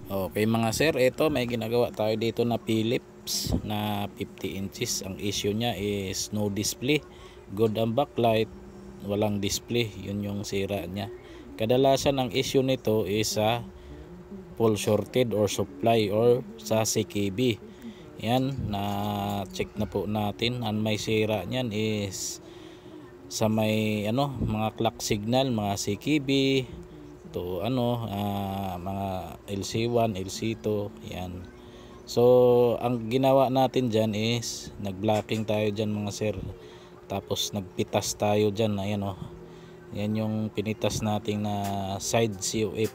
Okay mga sir, ito may ginagawa tayo dito na Philips na 50 inches. Ang issue niya is no display. Good ang backlight, walang display. Yun yung sira niya. Kadalasan ang issue nito is sa full shorted or supply or sa CKB. Yan, na check na po natin. Ang may sira niyan is sa may mga clock signal, mga CKB to mga LC1, LC2 yan. So ang ginawa natin dyan is nag-blocking tayo dyan mga sir, tapos nagpitas tayo dyan. Ayan yan yung pinitas natin na side COF,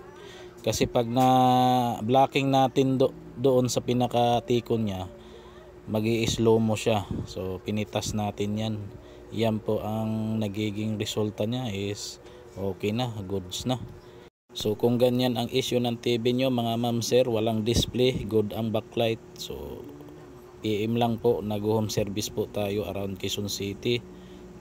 kasi pag na blocking natin doon sa pinakatikon niya, magi-slow mo siya. So pinitas natin yan. Yan po ang nagiging resulta niya is okay na, goods na. So kung ganyan ang issue ng TV nyo mga ma'am sir, walang display, good ang backlight, so PM lang po. Nag-home service po tayo around Quezon City,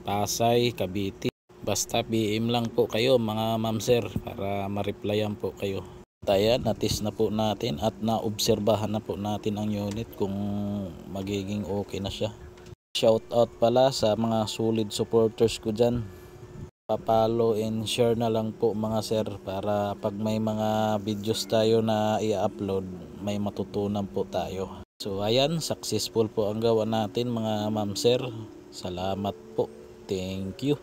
Pasay, Cavite. Basta PM lang po kayo mga ma'am sir para ma-replyan po kayo. Ayan, natis na po natin at naobserbahan na po natin ang unit kung magiging okay na siya. Shout out pala sa mga solid supporters ko dyan. Pa-follow and share na lang po mga sir, para pag may mga videos tayo na i-upload, may matutunan po tayo. So ayan, successful po ang gawa natin mga ma'am sir. Salamat po. Thank you.